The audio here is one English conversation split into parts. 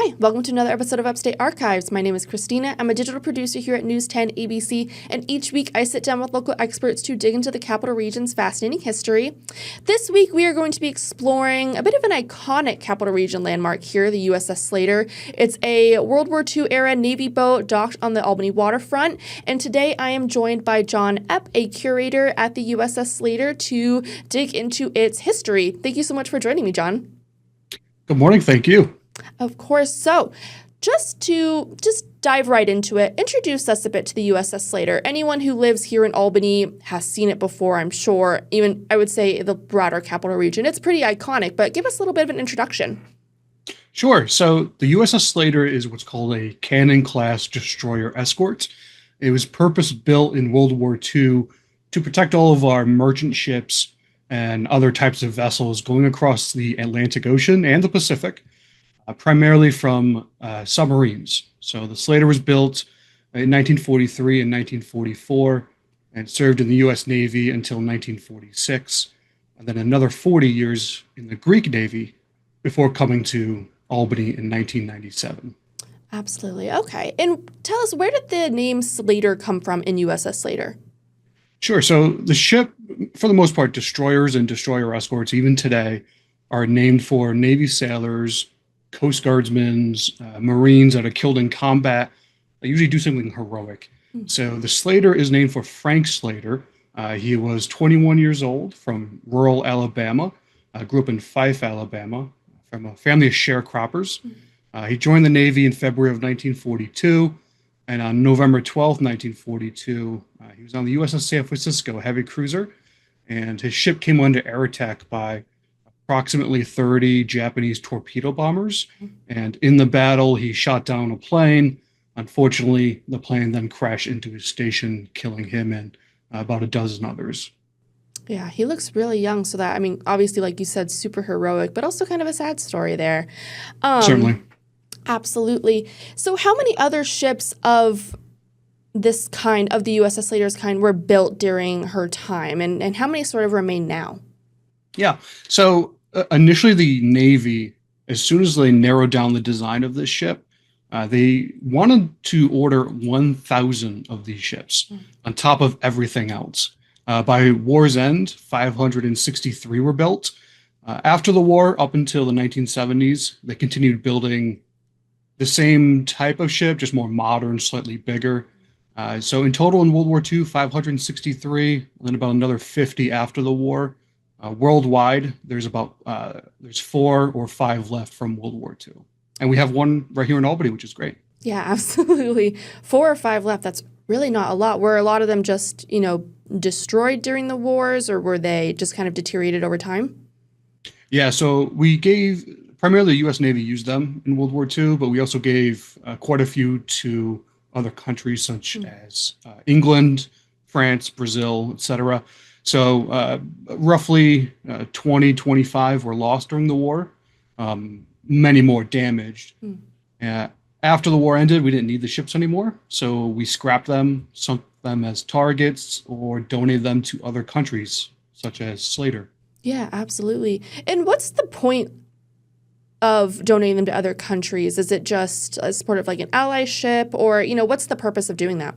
Hi, welcome to another episode of Upstate Archives. My name is Kristina. I'm a digital producer here at News 10 ABC, and each week I sit down with local experts to dig into the Capital Region's fascinating history. This week we are going to be exploring a bit of an iconic Capital Region landmark here, the USS SLATER. It's a World War II era Navy boat docked on the Albany waterfront, and today I am joined by John Epp, a curator at the USS SLATER, to dig into its history. Thank you so much for joining me, John. Good morning. Thank you. Of course. So just dive right into it, introduce us a bit to the USS SLATER. Anyone who lives here in Albany has seen it before, I'm sure. Even, I would say, the broader Capital Region. It's pretty iconic, but give us a little bit of an introduction. Sure. So the USS SLATER is what's called a cannon-class destroyer escort. It was purpose-built in World War II to protect all of our merchant ships and other types of vessels going across the Atlantic Ocean and the Pacific, primarily from submarines. So the SLATER was built in 1943 and 1944 and served in the U.S. Navy until 1946, and then another 40 years in the Greek Navy before coming to Albany in 1997. Absolutely. Okay. And tell us, where did the name SLATER come from in USS SLATER? Sure. So the ship, for the most part, destroyers and destroyer escorts, even today, are named for Navy sailors, Coast Guardsmen, Marines that are killed in combat. They usually do something heroic. So the SLATER is named for Frank SLATER. He was 21 years old from rural Alabama. Grew up in Fife, Alabama, from a family of sharecroppers. He joined the Navy in February of 1942. And on November 12th, 1942, he was on the USS San Francisco, a heavy cruiser, and his ship came under air attack by approximately 30 Japanese torpedo bombers. And in the battle, he shot down a plane. Unfortunately, the plane then crashed into his station, killing him and about a dozen others. Yeah, he looks really young. So that, I mean, obviously, like you said, super heroic, but also kind of a sad story there. Certainly. Absolutely. So how many other ships of this kind, of the USS SLATER's kind, were built during her time? And how many sort of remain now? Yeah. So initially the Navy, as soon as they narrowed down the design of this ship, they wanted to order 1,000 of these ships on top of everything else. By war's end, 563 were built. After the war, up until the 1970s, they continued building the same type of ship, just more modern, slightly bigger. So in total in World War II, 563, and then about another 50 after the war. Worldwide, there's 4 or 5 left from World War II. And we have one right here in Albany, which is great. Yeah, absolutely. 4 or 5 left. That's really not a lot. Were a lot of them just, destroyed during the wars, or were they just kind of deteriorated over time? Yeah, so primarily the U.S. Navy used them in World War II, but we also gave quite a few to other countries such as England, France, Brazil, etc. So roughly 20, 25 were lost during the war. Many more damaged. After the war ended, we didn't need the ships anymore, so we scrapped them, sunk them as targets, or donated them to other countries, such as SLATER. Yeah, absolutely. And what's the point of donating them to other countries? Is it just as part of like an ally ship, or, what's the purpose of doing that?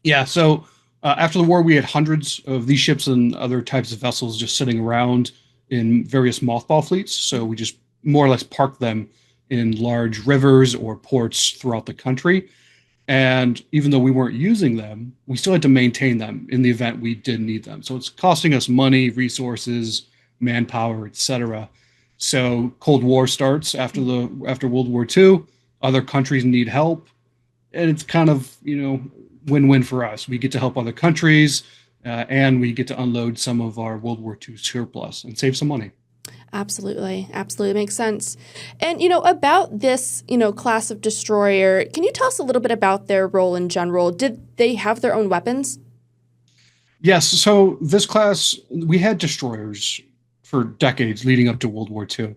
Yeah, so after the war, we had hundreds of these ships and other types of vessels just sitting around in various mothball fleets. So we just more or less parked them in large rivers or ports throughout the country. And even though we weren't using them, we still had to maintain them in the event we did need them. So it's costing us money, resources, manpower, etc. So Cold War starts after World War II. Other countries need help, and it's kind of win-win for us. We get to help other countries, and we get to unload some of our World War II surplus and save some money. Absolutely. Absolutely makes sense. And, about this, class of destroyer, can you tell us a little bit about their role in general? Did they have their own weapons? Yes. So this class, we had destroyers for decades leading up to World War II,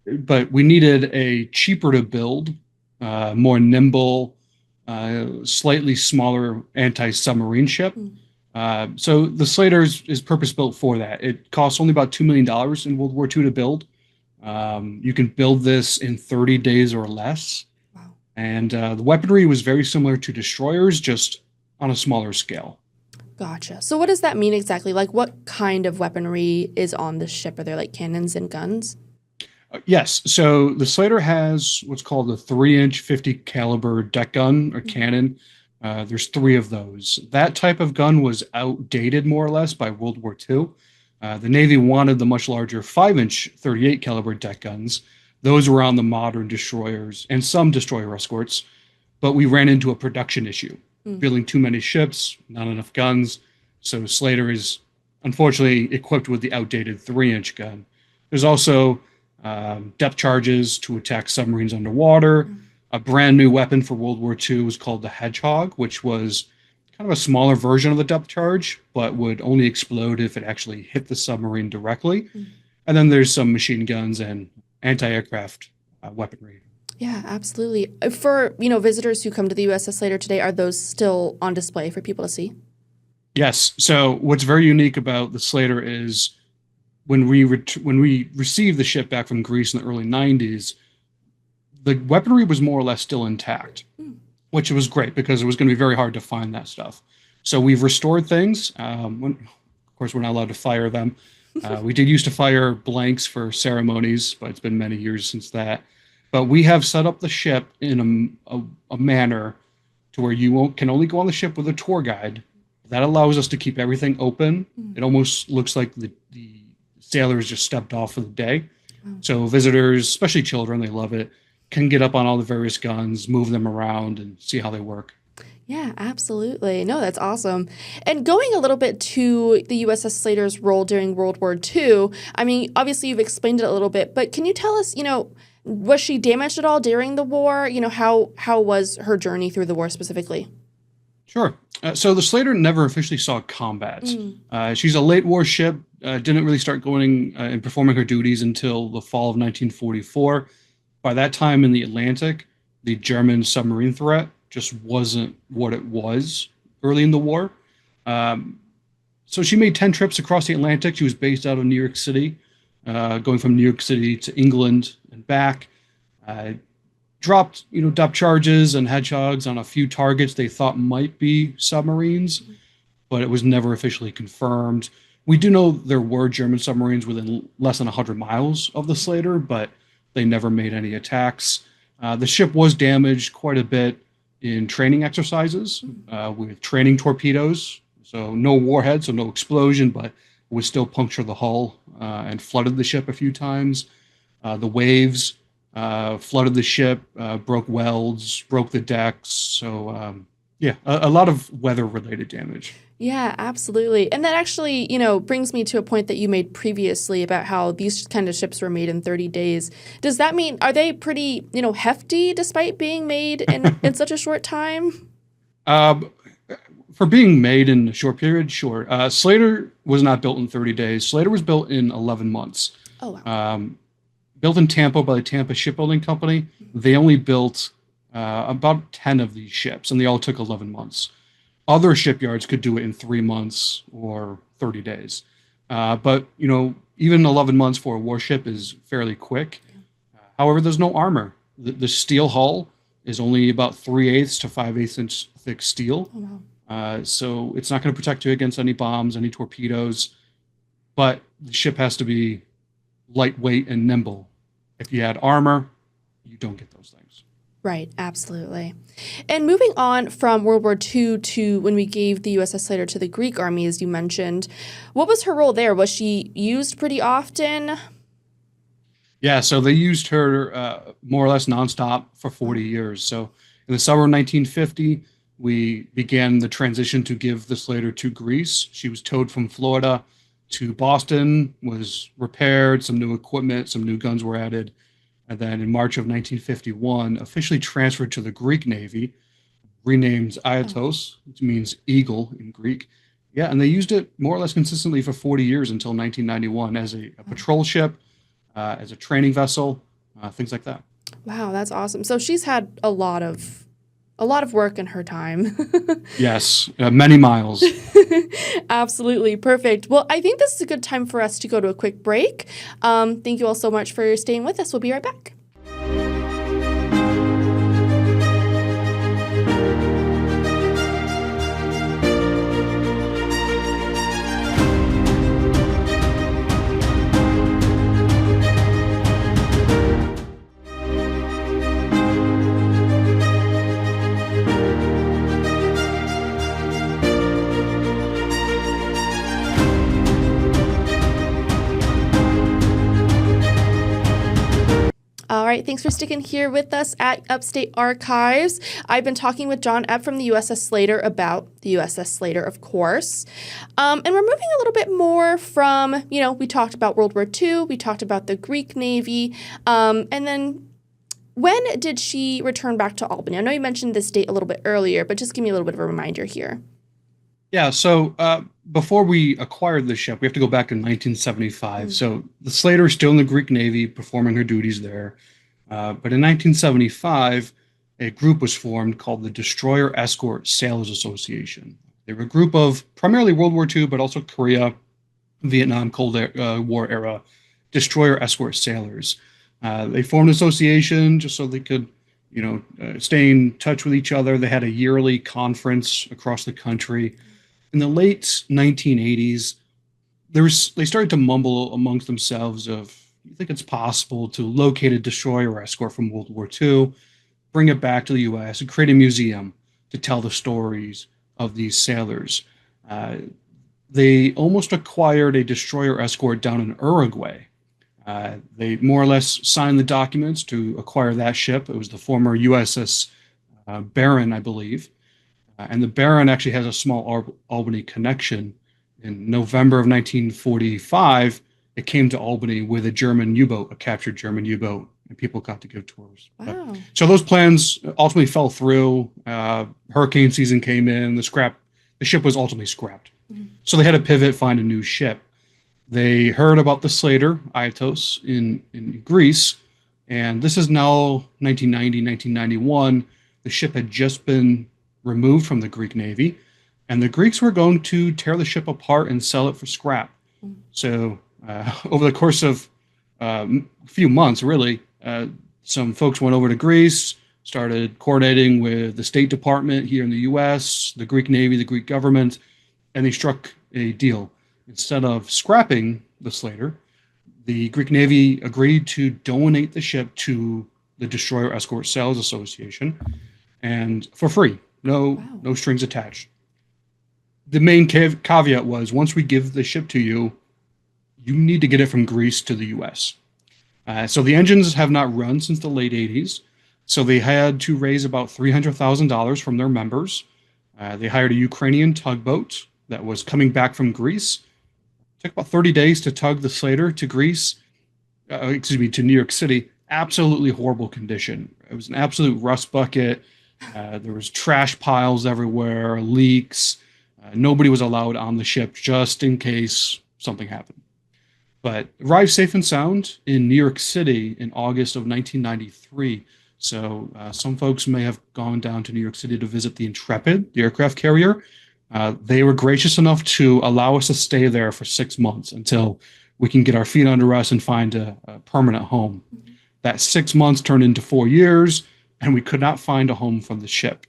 but we needed a cheaper to build, more nimble, slightly smaller anti-submarine ship. So the SLATER is purpose-built for that. It costs only about $2 million in World War II to build. You can build this in 30 days or less. Wow. And the weaponry was very similar to destroyers, just on a smaller scale. Gotcha. So what does that mean exactly? Like what kind of weaponry is on this ship? Are there like cannons and guns? Yes, so the Slater has what's called a 3-inch 50 caliber deck gun or Mhm. cannon. There's three of those. That type of gun was outdated more or less by World War II. The Navy wanted the much larger 5-inch 38 caliber deck guns. Those were on the modern destroyers and some destroyer escorts, but we ran into a production issue, Mm. building too many ships, not enough guns. So Slater is unfortunately equipped with the outdated 3-inch gun. There's also depth charges to attack submarines underwater. Mm. A brand new weapon for World War II was called the Hedgehog, which was kind of a smaller version of the depth charge, but would only explode if it actually hit the submarine directly. Mm. And then there's some machine guns and anti-aircraft weaponry. Yeah, absolutely. For, visitors who come to the USS Slater today, are those still on display for people to see? Yes. So what's very unique about the Slater is when we received the ship back from Greece in the early 90s, the weaponry was more or less still intact, Mm. which was great because it was going to be very hard to find that stuff. So we've restored things. Of course, we're not allowed to fire them. We did used to fire blanks for ceremonies, but it's been many years since that. But we have set up the ship in a manner to where can only go on the ship with a tour guide. That allows us to keep everything open. Mm. It almost looks like the sailors just stepped off for the day. Wow. So visitors, especially children, they love it, can get up on all the various guns, move them around, and see how they work. Yeah, absolutely. No, that's awesome. And going a little bit to the USS Slater's role during World War II, I mean, obviously you've explained it a little bit, but can you tell us, was she damaged at all during the war? How was her journey through the war specifically? Sure. So the Slater never officially saw combat. Mm. She's a late war ship, didn't really start going and performing her duties until the fall of 1944. By that time in the Atlantic, the German submarine threat just wasn't what it was early in the war. Um, so she made 10 trips across the Atlantic. She was based out of New York City, going from New York City to England and back. Dropped, depth charges and hedgehogs on a few targets they thought might be submarines, but it was never officially confirmed. We do know there were German submarines within less than 100 miles of the Slater, but they never made any attacks. The ship was damaged quite a bit in training exercises with training torpedoes. So no warhead, so no explosion, but would still puncture the hull and flooded the ship a few times. The waves flooded the ship, broke welds, broke the decks. So, a lot of weather-related damage. Yeah, absolutely. And that actually, brings me to a point that you made previously about how these kind of ships were made in 30 days. Does that mean, are they pretty, hefty despite being made in such a short time? For being made in a short period, sure. Slater was not built in 30 days. Slater was built in 11 months. Oh, wow. Built in Tampa by the Tampa Shipbuilding Company. They only built about 10 of these ships, and they all took 11 months. Other shipyards could do it in 3 months or 30 days. But, even 11 months for a warship is fairly quick. However, there's no armor. The steel hull is only about 3/8 to 5/8 inch thick steel. Oh, wow. So it's not going to protect you against any bombs, any torpedoes. But the ship has to be lightweight and nimble. If you add armor, you don't get those things. Right, absolutely. And moving on from World War II to when we gave the USS Slater to the Greek army, as you mentioned, what was her role there? Was she used pretty often? Yeah, so they used her more or less nonstop for 40 years. So in the summer of 1950, we began the transition to give the Slater to Greece. She was towed from Florida to Boston, was repaired, some new equipment, some new guns were added. And then in March of 1951, officially transferred to the Greek Navy, renamed Iatos, which means eagle in Greek. Yeah, and they used it more or less consistently for 40 years until 1991 as a patrol ship, as a training vessel, things like that. Wow, that's awesome. So she's had a lot of work in her time. Yes, many miles. Absolutely. Perfect. Well, I think this is a good time for us to go to a quick break. Thank you all so much for staying with us. We'll be right back. All right, thanks for sticking here with us at Upstate Archives. I've been talking with John Epp from the USS SLATER about the USS SLATER, of course. And we're moving a little bit more from, we talked about World War II, we talked about the Greek Navy, and then when did she return back to Albany? I know you mentioned this date a little bit earlier, but just give me a little bit of a reminder here. Yeah, so before we acquired the ship, we have to go back in 1975. So the SLATER is still in the Greek Navy, performing her duties there. But in 1975, a group was formed called the Destroyer Escort Sailors Association. They were a group of primarily World War II, but also Korea, Vietnam, Cold War era destroyer escort sailors. They formed an association just so they could, stay in touch with each other. They had a yearly conference across the country. In the late 1980s, they started to mumble amongst themselves of, you think it's possible to locate a destroyer escort from World War II, bring it back to the U.S., and create a museum to tell the stories of these sailors. They almost acquired a destroyer escort down in Uruguay. They more or less signed the documents to acquire that ship. It was the former USS Baron, I believe. And the Baron actually has a small Albany connection. In November of 1945, it came to Albany with a German U-boat, a captured German U-boat, and people got to give tours. Wow. So those plans ultimately fell through. Hurricane season came in. The ship was ultimately scrapped. So they had to pivot, find a new ship. They heard about the SLATER, Aitos, in Greece, and this is now 1990, 1991. The ship had just been removed from the Greek Navy, and the Greeks were going to tear the ship apart and sell it for scrap. So over the course of a few months, really, some folks went over to Greece, started coordinating with the State Department here in the U.S., the Greek Navy, the Greek government, and they struck a deal. Instead of scrapping the SLATER, the Greek Navy agreed to donate the ship to the Destroyer Escort Sailors Association, and for free. No strings attached. The main caveat was, once we give the ship to you, you need to get it from Greece to the U.S. So the engines have not run since the late 80s. So they had to raise about $300,000 from their members. They hired a Ukrainian tugboat that was coming back from Greece. It took about 30 days to tug the SLATER to to New York City. Absolutely horrible condition. It was an absolute rust bucket. There was trash piles everywhere, leaks. Nobody was allowed on the ship just in case something happened. But arrived safe and sound in New York City in August of 1993. So some folks may have gone down to New York City to visit the Intrepid, the aircraft carrier. They were gracious enough to allow us to stay there for 6 months until we can get our feet under us and find a permanent home. That 6 months turned into 4 years, and we could not find a home for the ship.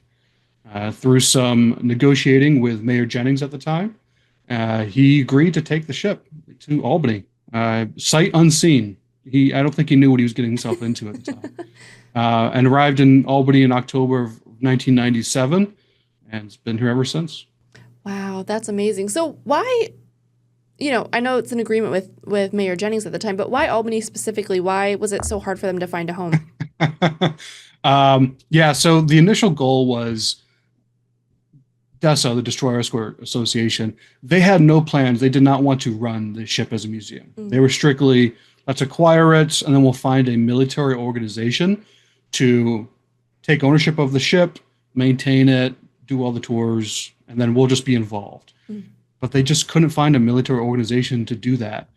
Through some negotiating with Mayor Jennings at the time, he agreed to take the ship to Albany, sight unseen. I don't think he knew what he was getting himself into at the time. And arrived in Albany in October of 1997, and it's been here ever since. Wow, that's amazing. So why, I know it's an agreement with Mayor Jennings at the time, but why Albany specifically? Why was it so hard for them to find a home? So the initial goal was DESA, the Destroyer Escort Association. They had no plans. They did not want to run the ship as a museum. They were strictly, let's acquire it, and then we'll find a military organization to take ownership of the ship, maintain it, do all the tours, and then we'll just be involved. But they just couldn't find a military organization to do that.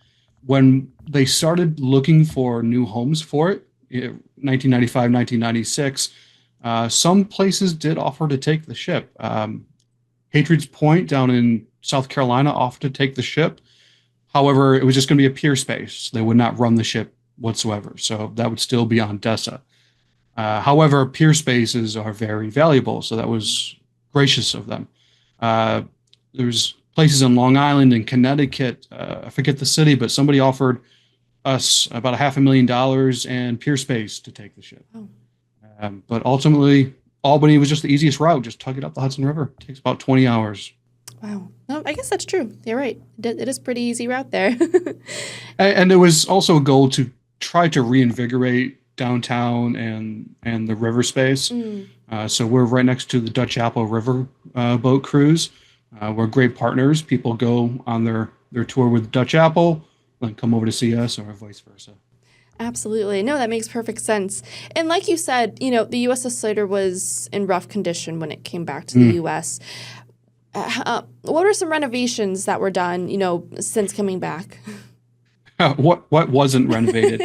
When they started looking for new homes for it, 1995, 1996, some places did offer to take the ship. Patriots Point down in South Carolina offered to take the ship. However, it was just going to be a pier space. They would not run the ship whatsoever. So that would still be on DESA. However, pier spaces are very valuable. So that was gracious of them. There's places in Long Island and Connecticut. I forget the city, but somebody offered us about $500,000 and pier space to take the ship. Oh. But ultimately, Albany was just the easiest route. Just tug it up the Hudson River. It takes about 20 hours. Wow. No, I guess that's true. You're right. It is a pretty easy route there. And there was also a goal to try to reinvigorate downtown and the river space. So we're right next to the Dutch Apple River boat cruise. We're great partners. People go on their tour with Dutch Apple, then come over to see us, or vice versa. Absolutely. No, that makes perfect sense. And like you said, the USS SLATER was in rough condition when it came back to the U.S. What are some renovations that were done, since coming back? What wasn't renovated?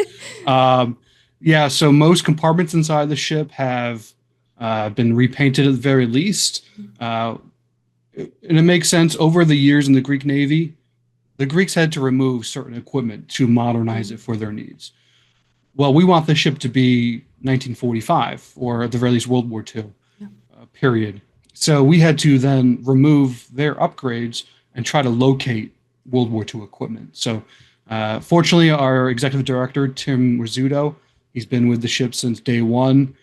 So most compartments inside the ship have been repainted at the very least. And it makes sense. Over the years in the Greek Navy, the Greeks had to remove certain equipment to modernize it for their needs. Well, we want the ship to be 1945, or at the very least World War II period. So we had to then remove their upgrades and try to locate World War II equipment. So fortunately, our executive director, Tim Rizzuto, he's been with the ship since day one.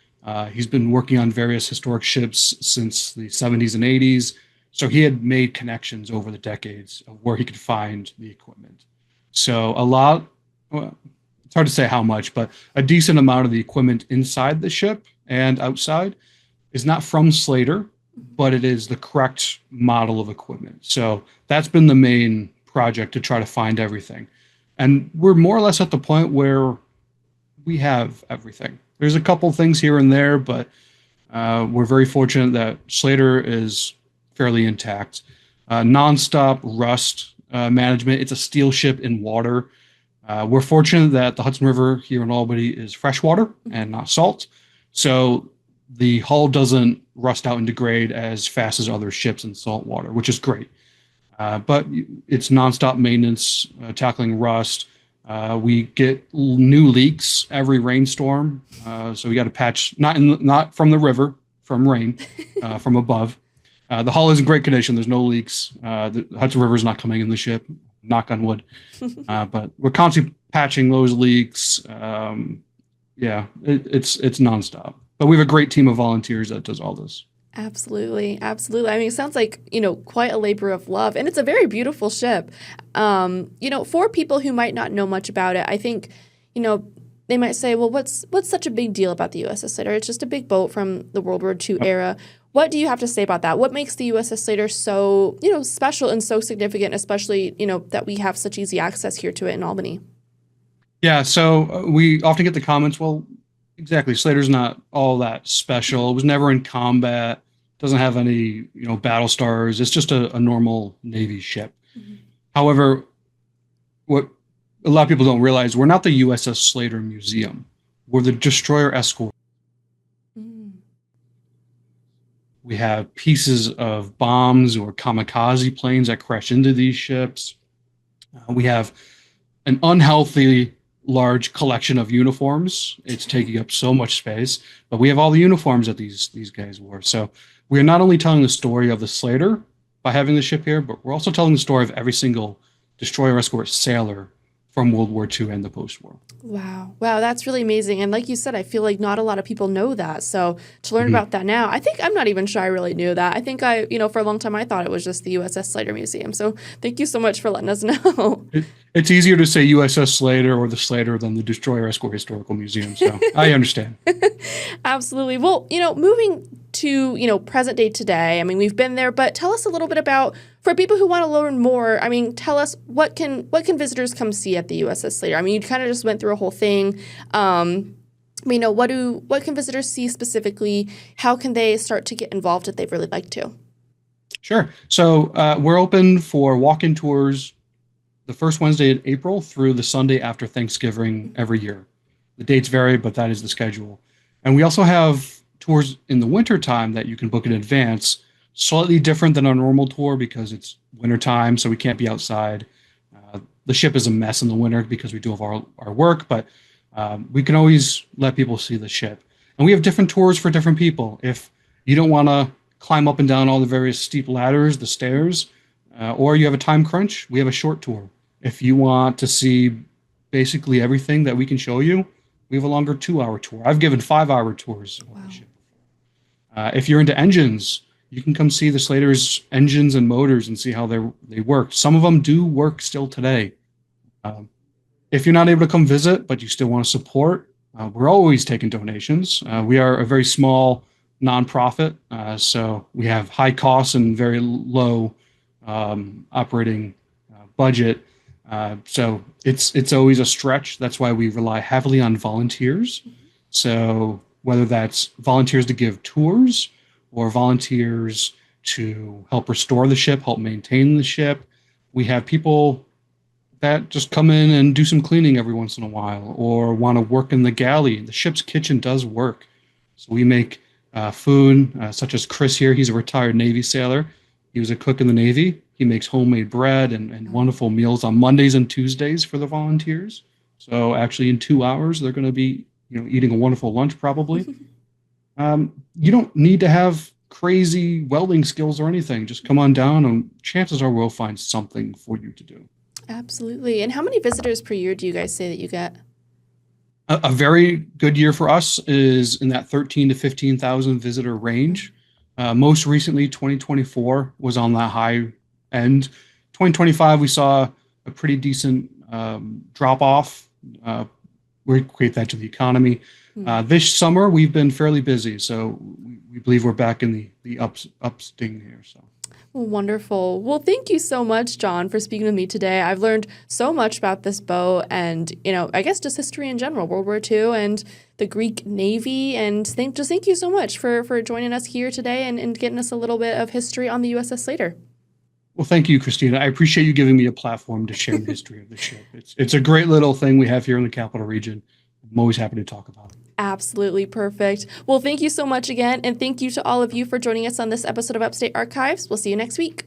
He's been working on various historic ships since the 70s and 80s. So he had made connections over the decades of where he could find the equipment. So it's hard to say how much, but a decent amount of the equipment inside the ship and outside is not from SLATER, but it is the correct model of equipment. So that's been the main project, to try to find everything. And we're more or less at the point where we have everything. There's a couple things here and there, but we're very fortunate that SLATER is fairly intact. Nonstop rust management. It's a steel ship in water. We're fortunate that the Hudson River here in Albany is freshwater and not salt. So the hull doesn't rust out and degrade as fast as other ships in salt water, which is great. But it's nonstop maintenance, tackling rust. We get new leaks every rainstorm. So we got to patch, not from the river, from rain, from above. The hull is in great condition. There's no leaks. The Hudson River is not coming in the ship, knock on wood. But we're constantly patching those leaks. It's nonstop. But we have a great team of volunteers that does all this. Absolutely. Absolutely. I mean, it sounds like, quite a labor of love. And it's a very beautiful ship. For people who might not know much about it, I think, they might say, well, what's such a big deal about the USS SLATER? It's just a big boat from the World War II era. What do you have to say about that? What makes the USS SLATER so, special and so significant, especially, that we have such easy access here to it in Albany? Yeah, so we often get the comments, well, exactly, SLATER's not all that special. It was never in combat, doesn't have any, battle stars. It's just a normal Navy ship. Mm-hmm. However, what a lot of people don't realize, we're not the USS SLATER Museum. We're the destroyer escort. We have pieces of bombs or kamikaze planes that crash into these ships. We have an unhealthy large collection of uniforms. It's taking up so much space, but we have all the uniforms that these guys wore. So we are not only telling the story of the SLATER by having the ship here, but we're also telling the story of every single destroyer escort sailor from World War II and the post-war. Wow, that's really amazing. And like you said, I feel like not a lot of people know that. So to learn about that now, I think I'm not even sure I really knew that. I think for a long time, I thought it was just the USS SLATER Museum. So thank you so much for letting us know. It's easier to say USS SLATER or the SLATER than the Destroyer Escort Historical Museum. So I understand. Absolutely. Well, moving to, present day today, I mean, we've been there, but tell us a little bit about, for people who want to learn more, I mean, tell us what can visitors come see at the USS SLATER? I mean, you kind of just went through a whole thing. What can visitors see specifically? How can they start to get involved if they'd really like to? Sure. So we're open for walk-in tours the first Wednesday in April through the Sunday after Thanksgiving every year. The dates vary, but that is the schedule. And we also have tours in the wintertime that you can book in advance slightly different than a normal tour because it's wintertime, so we can't be outside. The ship is a mess in the winter because we do have our work, but we can always let people see the ship. And we have different tours for different people. If you don't want to climb up and down all the various steep ladders, the stairs, or you have a time crunch, we have a short tour. If you want to see basically everything that we can show you, we have a longer 2-hour tour. I've given 5-hour tours. Wow. If you're into engines, you can come see the SLATER's engines and motors and see how they work. Some of them do work still today. If you're not able to come visit, but you still want to support, we're always taking donations. We are a very small nonprofit, so we have high costs and very low operating budget. So it's always a stretch. That's why we rely heavily on volunteers. So whether that's volunteers to give tours or volunteers to help restore the ship, help maintain the ship, we have people that just come in and do some cleaning every once in a while or want to work in the galley. The ship's kitchen does work. So we make food, such as Chris here. He's a retired Navy sailor. He was a cook in the Navy. He makes homemade bread and wonderful meals on Mondays and Tuesdays for the volunteers. So actually in 2 hours, they're going to be eating a wonderful lunch probably. You don't need to have crazy welding skills or anything. Just come on down and chances are we'll find something for you to do. Absolutely. And how many visitors per year do you guys say that you get? A very good year for us is in that 13 to 15,000 visitor range. Most recently, 2024 was on that high end. 2025, we saw a pretty decent drop off. We equate that to the economy. This summer, we've been fairly busy, so we believe we're back in the upsting here. So. Wonderful. Well, thank you so much, John, for speaking with me today. I've learned so much about this boat and, I guess just history in general, World War II and the Greek Navy. And thank you so much for joining us here today and getting us a little bit of history on the USS SLATER. Well, thank you, Kristina. I appreciate you giving me a platform to share the history of the ship. It's a great little thing we have here in the Capital Region. I'm always happy to talk about it. Absolutely perfect. Well, thank you so much again. And thank you to all of you for joining us on this episode of Upstate Archives. We'll see you next week.